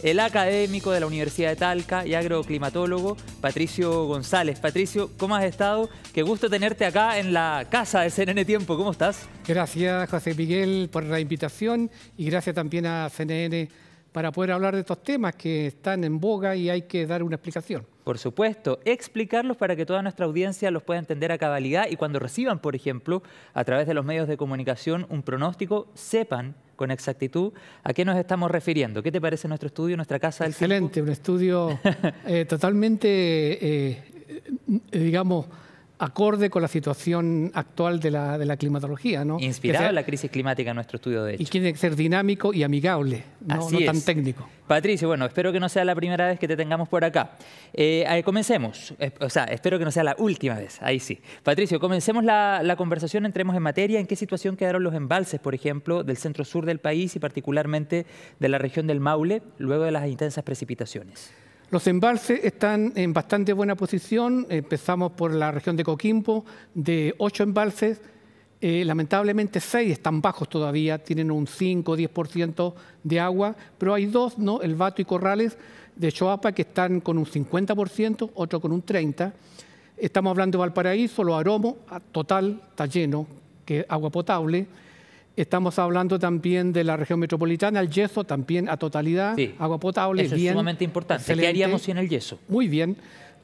el académico de la Universidad de Talca y agroclimatólogo Patricio González. Patricio, ¿cómo has estado? Qué gusto tenerte acá en la casa de CNN Tiempo. ¿Cómo estás? Gracias, José Miguel, por la invitación y gracias también a CNN para poder hablar de estos temas que están en boga y hay que dar una explicación. Por supuesto, explicarlos para que toda nuestra audiencia los pueda entender a cabalidad y cuando reciban, por ejemplo, a través de los medios de comunicación un pronóstico, sepan con exactitud a qué nos estamos refiriendo. ¿Qué te parece nuestro estudio, nuestra casa del tiempo? Excelente, un estudio totalmente, digamos, acorde con la situación actual de la climatología, ¿no? Inspirado en la crisis climática en nuestro estudio, de hecho. Y tiene que ser dinámico y amigable, no tan técnico. Patricio, bueno, espero que no sea la primera vez que te tengamos por acá. Comencemos, espero que no sea la última vez, ahí sí. Patricio, comencemos la conversación, entremos en materia. ¿En qué situación quedaron los embalses, por ejemplo, del centro-sur del país y particularmente de la región del Maule, luego de las intensas precipitaciones? Los embalses están en bastante buena posición. Empezamos por la región de Coquimbo, de 8 embalses. Lamentablemente 6 están bajos todavía, tienen un 5 o 10% de agua, pero hay 2, ¿no? El Bato y Corrales de Choapa, que están con un 50%, otro con un 30%. Estamos hablando de Valparaíso, Los Aromos, total, está lleno, que es agua potable. Estamos hablando también de la región metropolitana, el yeso también a totalidad, sí, agua potable. Eso es sumamente importante. Excelente. ¿Qué haríamos sin el yeso? Muy bien.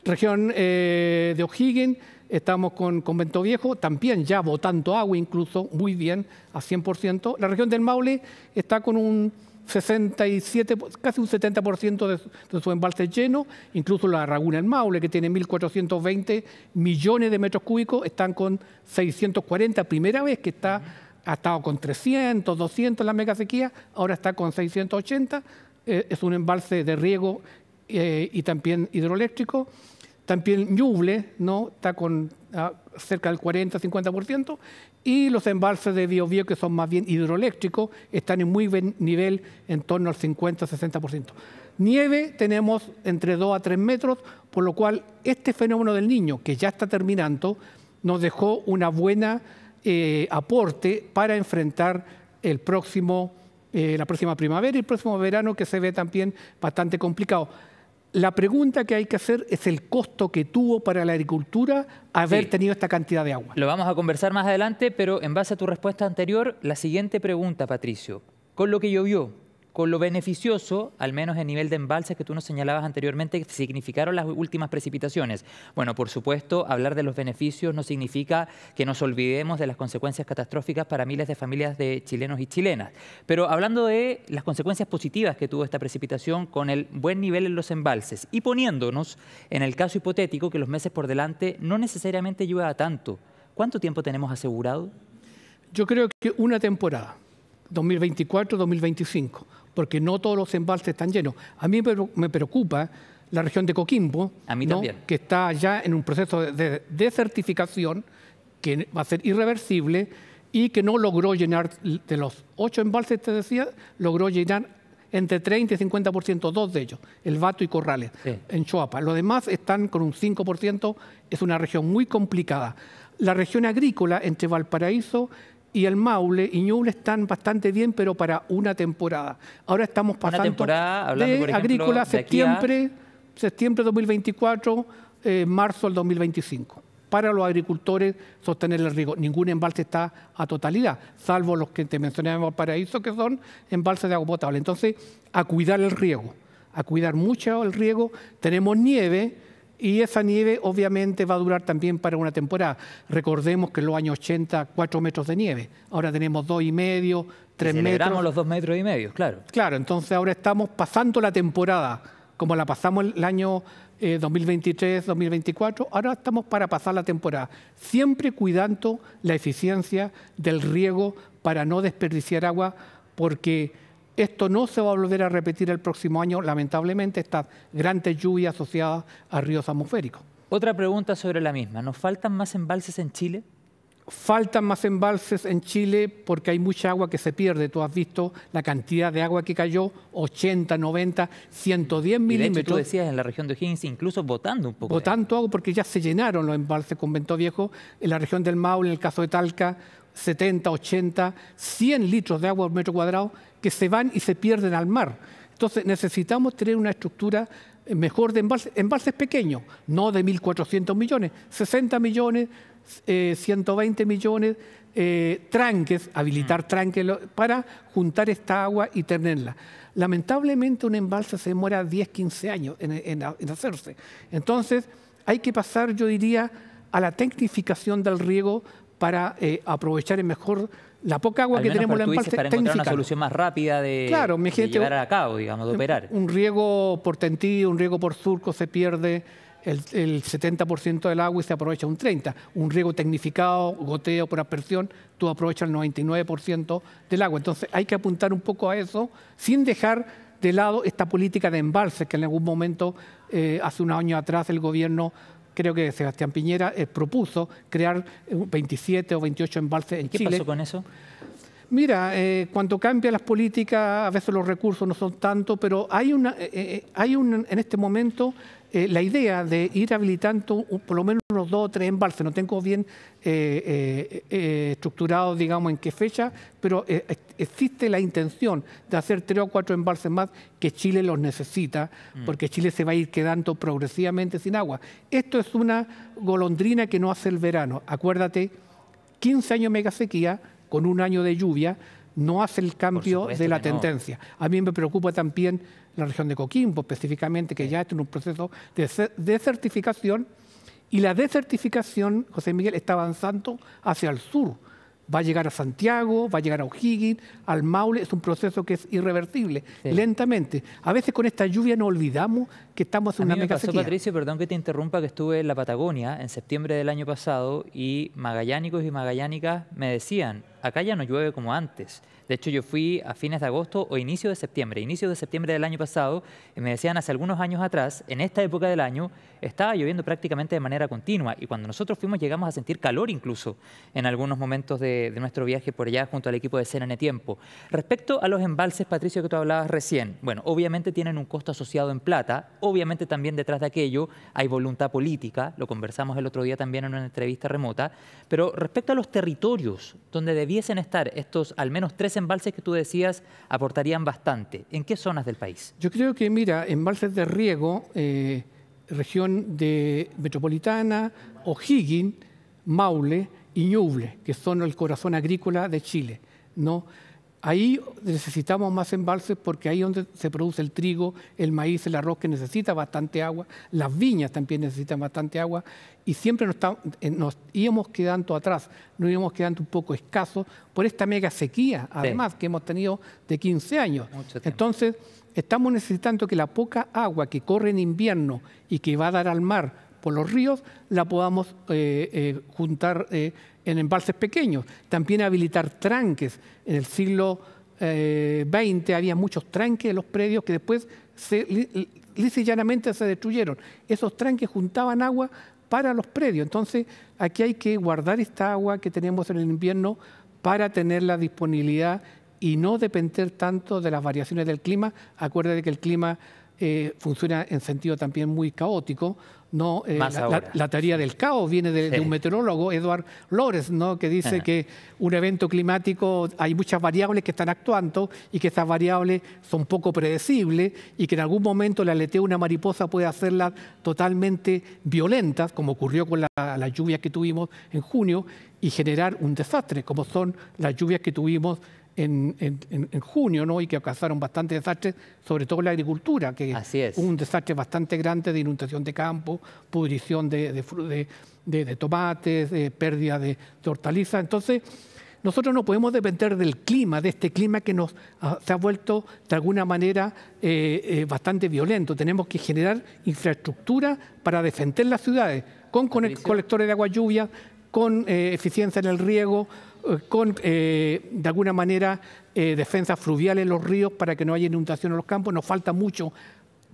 Región de O'Higgins, estamos con Convento Viejo, también ya botando agua incluso, muy bien, a 100%. La región del Maule está con un 67, casi un 70% de su embalse lleno, incluso la Laguna del Maule, que tiene 1.420 millones de metros cúbicos, están con 640, primera vez que ha estado con 300, 200 en la mega sequía, ahora está con 680, es un embalse de riego y también hidroeléctrico. También Ñuble, ¿no? Está con cerca del 40-50%, y los embalses de Biobío, que son más bien hidroeléctricos, están en muy buen nivel, en torno al 50-60%. Nieve tenemos entre 2 a 3 metros, por lo cual este fenómeno del Niño, que ya está terminando, nos dejó una buena aporte para enfrentar la próxima primavera y el próximo verano, que se ve también bastante complicado. La pregunta que hay que hacer es el costo que tuvo para la agricultura haber tenido esta cantidad de agua. Lo vamos a conversar más adelante, pero en base a tu respuesta anterior, la siguiente pregunta, Patricio. Con lo que llovió, con lo beneficioso, al menos en nivel de embalses que tú nos señalabas anteriormente, que significaron las últimas precipitaciones. Bueno, por supuesto, hablar de los beneficios no significa que nos olvidemos de las consecuencias catastróficas para miles de familias de chilenos y chilenas. Pero hablando de las consecuencias positivas que tuvo esta precipitación con el buen nivel en los embalses y poniéndonos en el caso hipotético que los meses por delante no necesariamente llueva tanto, ¿cuánto tiempo tenemos asegurado? Yo creo que una temporada. 2024-2025, porque no todos los embalses están llenos. A mí me preocupa la región de Coquimbo, a mí también, que está ya en un proceso de desertificación que va a ser irreversible y que no logró llenar, de los 8 embalses, te decía, logró llenar entre 30 y 50%, 2 de ellos, el Bato y Corrales, en Choapa. Los demás están con un 5%, es una región muy complicada. La región agrícola entre Valparaíso y el Maule y Ñuble están bastante bien, pero para una temporada. Ahora estamos pasando de por ejemplo, agrícola septiembre 2024, marzo del 2025. Para los agricultores sostener el riego. Ningún embalse está a totalidad, salvo los que te mencioné en Valparaíso, que son embalses de agua potable. Entonces, a cuidar el riego, a cuidar mucho el riego. Tenemos nieve, y esa nieve obviamente va a durar también para una temporada. Recordemos que en los años 80, 4 metros de nieve. Ahora tenemos 2,5, 3 metros. Celebramos los 2,5 metros, claro. Claro, entonces ahora estamos pasando la temporada, como la pasamos el año 2023, 2024. Ahora estamos para pasar la temporada. Siempre cuidando la eficiencia del riego para no desperdiciar agua, porque esto no se va a volver a repetir el próximo año, lamentablemente, estas grandes lluvias asociadas a ríos atmosféricos. Otra pregunta sobre la misma. ¿Nos faltan más embalses en Chile? Faltan más embalses en Chile porque hay mucha agua que se pierde. Tú has visto la cantidad de agua que cayó, 80, 90, 110 milímetros. De hecho, tú decías en la región de O'Higgins, incluso botando un poco. Botando agua porque ya se llenaron los embalses Convento Viejo. En la región del Maule, en el caso de Talca, 70, 80, 100 litros de agua por metro cuadrado que se van y se pierden al mar. Entonces necesitamos tener una estructura mejor de embalses pequeños, no de 1.400 millones, 60 millones, 120 millones, tranques, habilitar tranques para juntar esta agua y tenerla. Lamentablemente un embalse se demora 10, 15 años en hacerse. Entonces hay que pasar, yo diría, a la tecnificación del riego para aprovechar mejor la poca agua que tenemos en el embalse. Para encontrar una solución más rápida de llevar a cabo, digamos, de operar. Un riego por tentío, un riego por surco se pierde el 70% del agua y se aprovecha un 30%. Un riego tecnificado, goteo por aspersión, tú aprovechas el 99% del agua. Entonces hay que apuntar un poco a eso sin dejar de lado esta política de embalses que en algún momento, hace unos años atrás, el gobierno, creo que Sebastián Piñera, propuso crear 27 o 28 embalses en Chile. ¿Qué pasó con eso? Mira, cuando cambian las políticas, a veces los recursos no son tanto, pero hay en este momento la idea de ir habilitando por lo menos unos 2 o 3 embalses. No tengo bien estructurado, digamos, en qué fecha, pero existe la intención de hacer 3 o 4 embalses más que Chile los necesita, porque Chile se va a ir quedando progresivamente sin agua. Esto es una golondrina que no hace el verano. Acuérdate, 15 años de mega sequía con un año de lluvia no hace el cambio de la tendencia. A mí me preocupa también la región de Coquimbo, específicamente, que ya está en un proceso de desertificación, y la desertificación, José Miguel, está avanzando hacia el sur. Va a llegar a Santiago, va a llegar a O'Higgins, al Maule. Es un proceso que es irreversible, lentamente. A veces con esta lluvia nos olvidamos que estamos en una mega sequía. Patricio, perdón que te interrumpa, que estuve en la Patagonia en septiembre del año pasado y magallánicos y magallánicas me decían, acá ya no llueve como antes. De hecho, yo fui a fines de agosto o inicio de septiembre del año pasado, y me decían hace algunos años atrás, en esta época del año, estaba lloviendo prácticamente de manera continua. Y cuando nosotros fuimos, llegamos a sentir calor incluso en algunos momentos de nuestro viaje por allá junto al equipo de CNN Tiempo. Respecto a los embalses, Patricio, que tú hablabas recién, bueno, obviamente tienen un costo asociado en plata, obviamente también detrás de aquello hay voluntad política, lo conversamos el otro día también en una entrevista remota, pero respecto a los territorios donde debiesen estar estos al menos 3 embalses que tú decías aportarían bastante, ¿en qué zonas del país? Yo creo que, mira, embalses de riego, región de metropolitana, O'Higgins, Maule y Ñuble, que son el corazón agrícola de Chile, ¿no? Ahí necesitamos más embalses porque ahí es donde se produce el trigo, el maíz, el arroz, que necesita bastante agua. Las viñas también necesitan bastante agua y siempre nos íbamos quedando atrás, nos íbamos quedando un poco escasos por esta mega sequía, además, que hemos tenido de 15 años. Entonces, estamos necesitando que la poca agua que corre en invierno y que va a dar al mar por los ríos, la podamos juntar en embalses pequeños. También habilitar tranques. En el siglo XX había muchos tranques en los predios que después lisa y llanamente se destruyeron. Esos tranques juntaban agua para los predios. Entonces, aquí hay que guardar esta agua que tenemos en el invierno para tener la disponibilidad y no depender tanto de las variaciones del clima. Acuérdate que el clima funciona en sentido también muy caótico, ¿no? La teoría del caos viene de un meteorólogo, Edward Lorenz, ¿no? Que dice que un evento climático hay muchas variables que están actuando y que esas variables son poco predecibles y que en algún momento el aleteo de una mariposa puede hacerlas totalmente violentas, como ocurrió con las lluvias que tuvimos en junio, y generar un desastre, como son las lluvias que tuvimos en junio, ¿no? Y que causaron bastante desastres, sobre todo en la agricultura, que hubo un desastre bastante grande de inundación de campo, pudrición de tomates, pérdida de hortalizas. Entonces, nosotros no podemos depender del clima, de este clima que se ha vuelto de alguna manera bastante violento. Tenemos que generar infraestructura para defender las ciudades, con colectores de agua lluvia, con eficiencia en el riego, con, de alguna manera, defensas fluviales en los ríos para que no haya inundación en los campos. Nos falta mucho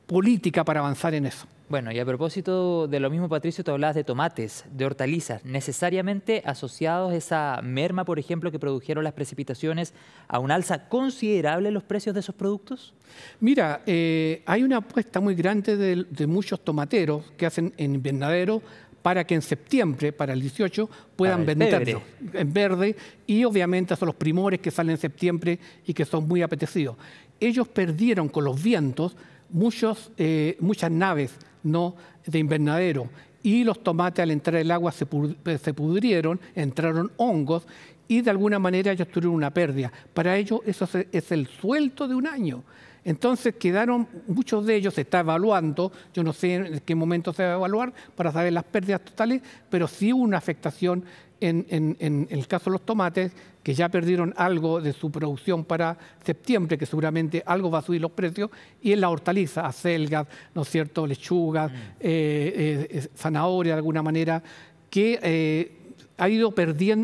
política para avanzar en eso. Bueno, y a propósito de lo mismo, Patricio, tú hablabas de tomates, de hortalizas, necesariamente asociados a esa merma, por ejemplo, que produjeron las precipitaciones, a un alza considerable en los precios de esos productos. Mira, hay una apuesta muy grande de muchos tomateros que hacen en invernadero para que en septiembre, para el 18, puedan venderlo en verde, y obviamente son los primores que salen en septiembre y que son muy apetecidos. ellos perdieron con los vientos muchas naves, ¿no?, de invernadero, y los tomates al entrar el agua se pudrieron, entraron hongos y de alguna manera ellos tuvieron una pérdida. Para ellos eso es el sueldo de un año. Entonces quedaron, muchos de ellos se está evaluando, yo no sé en qué momento se va a evaluar para saber las pérdidas totales, pero sí hubo una afectación en el caso de los tomates, que ya perdieron algo de su producción para septiembre, que seguramente algo va a subir los precios, y en la hortaliza, acelgas, ¿no es cierto?, lechugas, zanahoria de alguna manera, que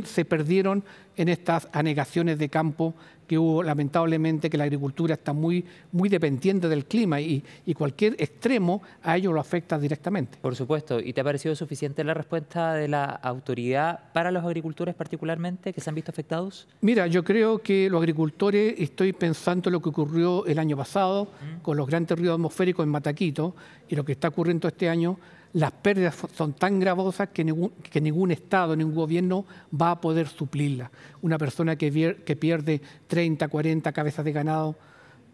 se perdieron en estas anegaciones de campo que hubo, lamentablemente, que la agricultura está muy dependiente del clima y cualquier extremo a ellos lo afecta directamente. Por supuesto. ¿Y te ha parecido suficiente la respuesta de la autoridad para los agricultores particularmente que se han visto afectados? Mira, yo creo que los agricultores, estoy pensando en lo que ocurrió el año pasado con los grandes ríos atmosféricos en Mataquito y lo que está ocurriendo este año. Las pérdidas son tan gravosas que ningún Estado, ningún gobierno va a poder suplirlas. Una persona que pierde 30, 40 cabezas de ganado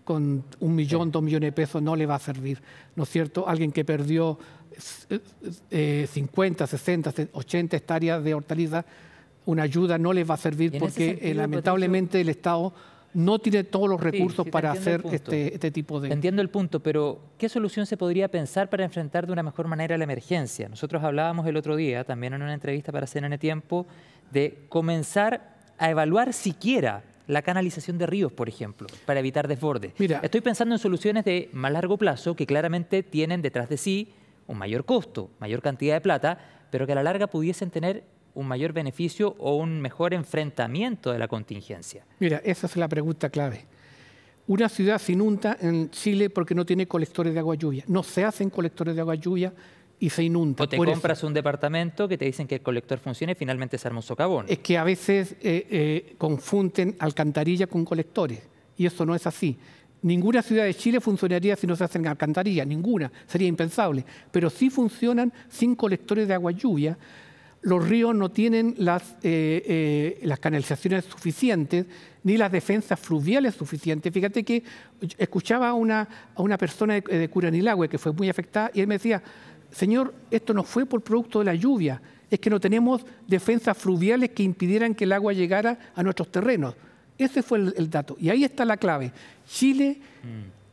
con 1 millón, 2 millones de pesos no le va a servir, ¿no es cierto? Alguien que perdió 50, 60, 80 hectáreas de hortalizas, una ayuda no le va a servir porque sentido, lamentablemente el Estado no tiene todos los recursos para hacer este tipo de... Entiendo el punto, pero ¿qué solución se podría pensar para enfrentar de una mejor manera la emergencia? Nosotros hablábamos el otro día, también en una entrevista para CNN Tiempo, de comenzar a evaluar siquiera la canalización de ríos, por ejemplo, para evitar desbordes. Mira, estoy pensando en soluciones de más largo plazo que claramente tienen detrás de sí un mayor costo, mayor cantidad de plata, pero que a la larga pudiesen tener un mayor beneficio o un mejor enfrentamiento de la contingencia? Mira, esa es la pregunta clave. Una ciudad se inunda en Chile porque no tiene colectores de agua lluvia. No se hacen colectores de agua lluvia y se inunda. O te compras un departamento que te dicen que el colector funciona y finalmente se arma un socavón. Es que a veces confunden alcantarillas con colectores y eso no es así. Ninguna ciudad de Chile funcionaría si no se hacen alcantarillas, ninguna, sería impensable. Pero sí funcionan sin colectores de agua lluvia. Los ríos no tienen las canalizaciones suficientes ni las defensas fluviales suficientes. Fíjate que escuchaba a una persona de Curanilahue que fue muy afectada y él me decía, señor, esto no fue por producto de la lluvia, es que no tenemos defensas fluviales que impidieran que el agua llegara a nuestros terrenos. Ese fue el dato. Y ahí está la clave. Chile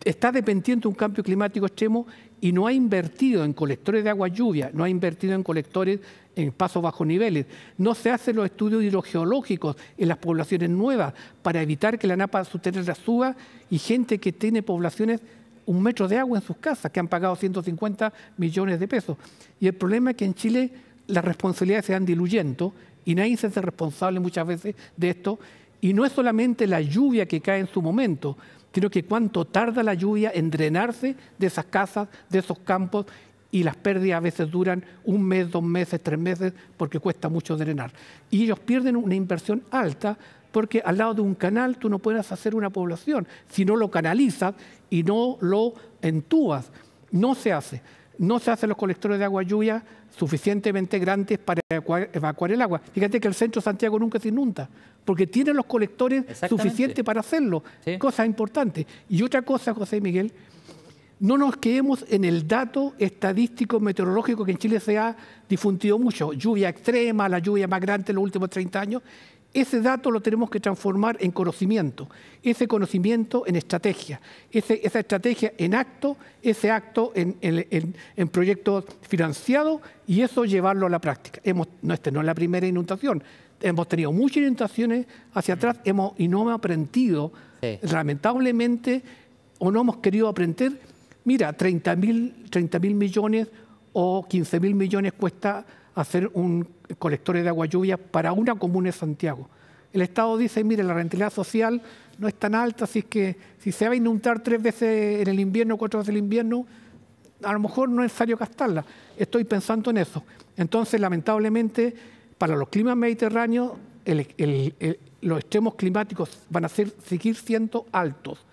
está dependiente de un cambio climático extremo y no ha invertido en colectores de agua lluvia, no ha invertido en colectores en pasos bajo niveles. No se hacen los estudios hidrogeológicos en las poblaciones nuevas para evitar que la napa subterránea suba y gente que tiene poblaciones 1 metro de agua en sus casas, que han pagado 150 millones de pesos. Y el problema es que en Chile las responsabilidades se van diluyendo y nadie se hace responsable muchas veces de esto. Y no es solamente la lluvia que cae en su momento, sino que cuánto tarda la lluvia en drenarse de esas casas, de esos campos, y las pérdidas a veces duran 1 mes, 2 meses, 3 meses, porque cuesta mucho drenar. Y ellos pierden una inversión alta porque al lado de un canal tú no puedes hacer una población. Si no lo canalizas y no lo entúas, no se hace. No se hacen los colectores de agua lluvia suficientemente grandes para evacuar el agua. Fíjate que el centro de Santiago nunca se inunda, porque tienen los colectores suficientes para hacerlo. Sí. Cosa importante. Y otra cosa, José Miguel, no nos quedemos en el dato estadístico meteorológico que en Chile se ha difundido mucho. Lluvia extrema, la lluvia más grande en los últimos 30 años. Ese dato lo tenemos que transformar en conocimiento, ese conocimiento en estrategia, esa estrategia en acto, ese acto en proyectos financiados y eso llevarlo a la práctica. Esta no es la primera inundación, hemos tenido muchas inundaciones hacia atrás y no hemos aprendido, lamentablemente, o no hemos querido aprender. Mira, 30.000 millones o 15.000 millones cuesta hacer un colector de agua lluvia para una comuna de Santiago. El Estado dice, mire, la rentabilidad social no es tan alta, así que si se va a inundar 3 veces en el invierno, 4 veces en el invierno, a lo mejor no es necesario gastarla. Estoy pensando en eso. Entonces, lamentablemente, para los climas mediterráneos, los extremos climáticos van a seguir siendo altos.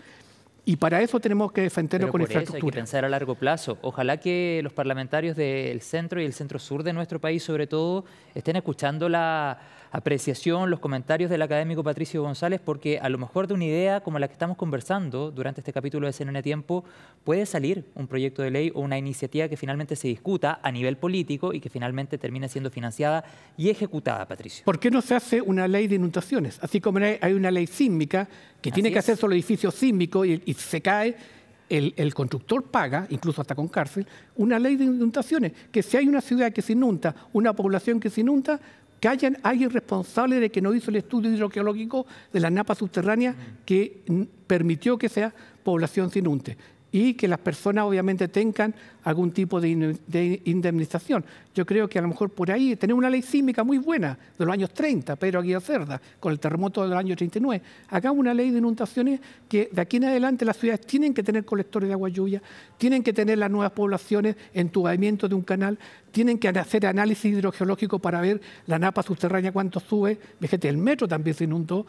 Y para eso tenemos que defenderlo con infraestructura. Hay que pensar a largo plazo. Ojalá que los parlamentarios del centro y el centro sur de nuestro país, sobre todo, estén escuchando a apreciación, los comentarios del académico Patricio González, porque a lo mejor de una idea como la que estamos conversando durante este capítulo de CNN Tiempo puede salir un proyecto de ley o una iniciativa que finalmente se discuta a nivel político y que finalmente termine siendo financiada y ejecutada, Patricio. ¿Por qué no se hace una ley de inundaciones? Así como hay una ley sísmica que tiene que hacer sobre edificios sísmicos y se cae, el constructor paga, incluso hasta con cárcel, una ley de inundaciones, que si hay una ciudad que se inunda, una población que se inunda, que haya alguien responsable de que no hizo el estudio hidrogeológico de las napas subterráneas que permitió que esa población se inunde y que las personas obviamente tengan algún tipo de indemnización. Yo creo que a lo mejor por ahí tenemos una ley sísmica muy buena de los años 30, Pedro Aguirre Cerda, con el terremoto del año 39. Hagamos una ley de inundaciones que de aquí en adelante las ciudades tienen que tener colectores de agua lluvia, tienen que tener las nuevas poblaciones, entubamiento de un canal, tienen que hacer análisis hidrogeológico para ver la napa subterránea cuánto sube. Fíjate, el metro también se inundó.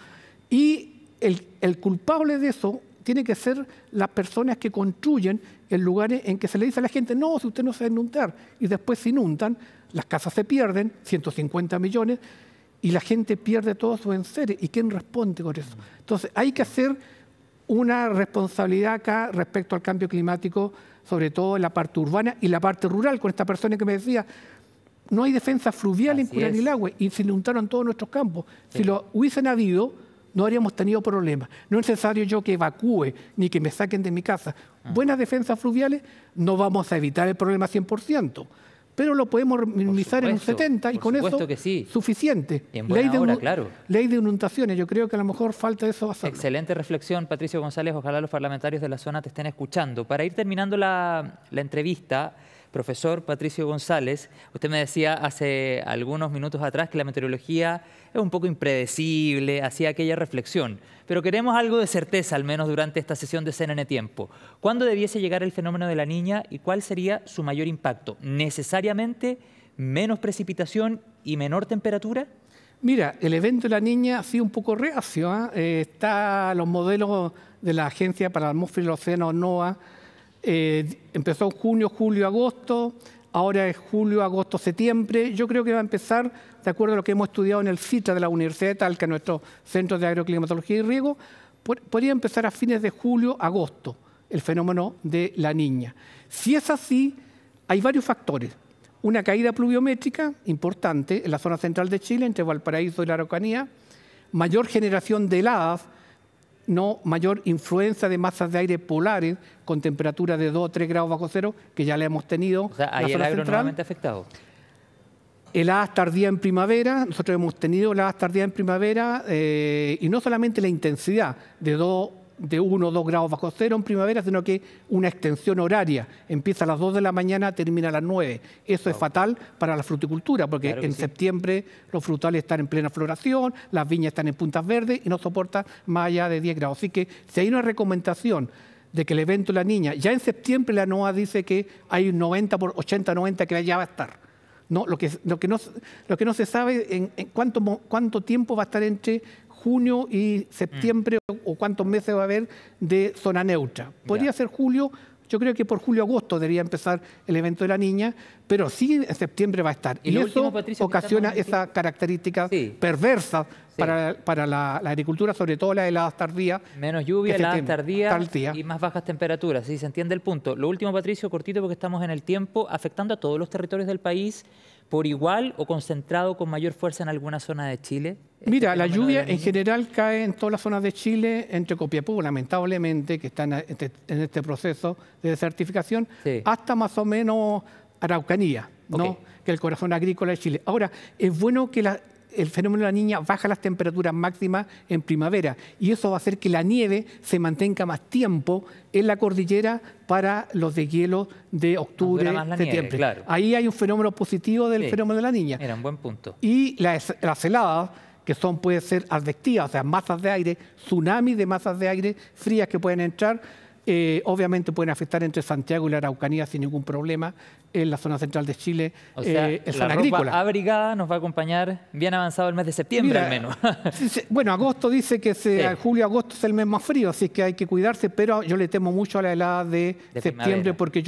Y el culpable de eso tiene que ser las personas que construyen en lugares en que se le dice a la gente, no, si usted no se va a inundar, y después se inundan, las casas se pierden, 150 millones, y la gente pierde todos sus enseres. ¿Y quién responde con eso? Entonces, hay que hacer una responsabilidad acá respecto al cambio climático, sobre todo en la parte urbana y la parte rural, con esta persona que me decía, no hay defensa fluvial en Curanilahue, y se inundaron todos nuestros campos. Sí. Si lo hubiesen habido, no habríamos tenido problemas. No es necesario yo que evacúe ni que me saquen de mi casa. Buenas defensas fluviales, no vamos a evitar el problema 100%, pero lo podemos minimizar en un 70% y con eso que sí. Suficiente. Y en buena hora, claro. Ley de inundaciones, yo creo que a lo mejor falta eso hacerlo. Excelente reflexión, Patricio González. Ojalá los parlamentarios de la zona te estén escuchando. Para ir terminando la entrevista, profesor Patricio González, usted me decía hace algunos minutos atrás que la meteorología es un poco impredecible, hacía aquella reflexión, pero queremos algo de certeza, al menos durante esta sesión de CNN Tiempo. ¿Cuándo debiese llegar el fenómeno de la Niña y cuál sería su mayor impacto? ¿Necesariamente menos precipitación y menor temperatura? Mira, el evento de la Niña ha sido un poco reacio. Está los modelos de la Agencia para la Atmósfera y el Océano, NOAA. Empezó en junio, julio, agosto, ahora es julio, agosto, septiembre. Yo creo que va a empezar, de acuerdo a lo que hemos estudiado en el CITRA de la Universidad de Talca, nuestro Centro de Agroclimatología y Riego, podría empezar a fines de julio, agosto, el fenómeno de la Niña. Si es así, hay varios factores. Una caída pluviométrica importante en la zona central de Chile, entre Valparaíso y la Araucanía, mayor generación de heladas, mayor influencia de masas de aire polares con temperaturas de 2 o 3 grados bajo cero, que ya la hemos tenido. O sea, ahí el agro nuevamente afectado. Heladas tardías en primavera, nosotros hemos tenido heladas tardías en primavera y no solamente la intensidad de 1 o 2 grados bajo cero en primavera, sino que una extensión horaria. Empieza a las 2 de la mañana, termina a las 9. Eso es fatal para la fruticultura, porque en septiembre los frutales están en plena floración, las viñas están en puntas verdes y no soportan más allá de 10 grados. Así que si hay una recomendación de que el evento de la Niña, ya en septiembre la NOAA dice que hay un 80-90 que ya va a estar. No, lo que no se sabe en cuánto tiempo va a estar entre junio y septiembre o cuántos meses va a haber de zona neutra. Podría ser julio, yo creo que por julio-agosto debería empezar el evento de la Niña, pero sí en septiembre va a estar. Y eso ocasiona esas características perversas para la agricultura, sobre todo las heladas tardías. Menos lluvia, heladas tardías y más bajas temperaturas, ¿sí? Se entiende el punto. Lo último, Patricio, cortito porque estamos en el tiempo, afectando a todos los territorios del país por igual o concentrado con mayor fuerza en alguna zona de Chile. Mira, la lluvia en general cae en todas las zonas de Chile, entre Copiapó, lamentablemente, que están en este proceso de desertificación, hasta más o menos Araucanía, ¿no? Que es el corazón agrícola de Chile. Ahora, es bueno que el fenómeno de la Niña baja las temperaturas máximas en primavera y eso va a hacer que la nieve se mantenga más tiempo en la cordillera para los deshielos de octubre, septiembre. Claro. Ahí hay un fenómeno positivo del fenómeno de la Niña. Era un buen punto. Y las heladas, que pueden ser advectivas, o sea, masas de aire, tsunamis de masas de aire frías que pueden entrar, obviamente pueden afectar entre Santiago y la Araucanía sin ningún problema, en la zona central de Chile, o sea, la ropa abrigada nos va a acompañar bien avanzado el mes de septiembre. Mira, al menos. Bueno, agosto dice que julio-agosto es el mes más frío, así que hay que cuidarse, pero yo le temo mucho a la helada de septiembre primavera. Porque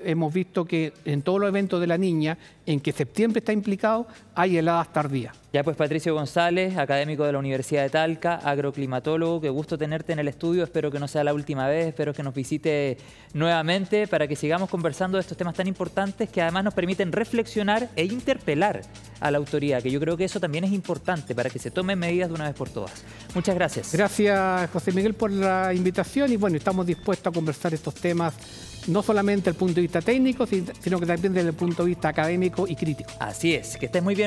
hemos visto que en todos los eventos de la Niña, en que septiembre está implicado, hay heladas tardías. Ya pues, Patricio González, académico de la Universidad de Talca, agroclimatólogo, qué gusto tenerte en el estudio, espero que no sea la última vez, espero que nos visite nuevamente para que sigamos conversando de estos temas tan importantes que además nos permiten reflexionar e interpelar a la autoridad, que yo creo que eso también es importante para que se tomen medidas de una vez por todas. Muchas gracias. Gracias, José Miguel, por la invitación y bueno, estamos dispuestos a conversar estos temas no solamente desde el punto de vista técnico, sino que también desde el punto de vista académico y crítico. Así es, que estés muy bien.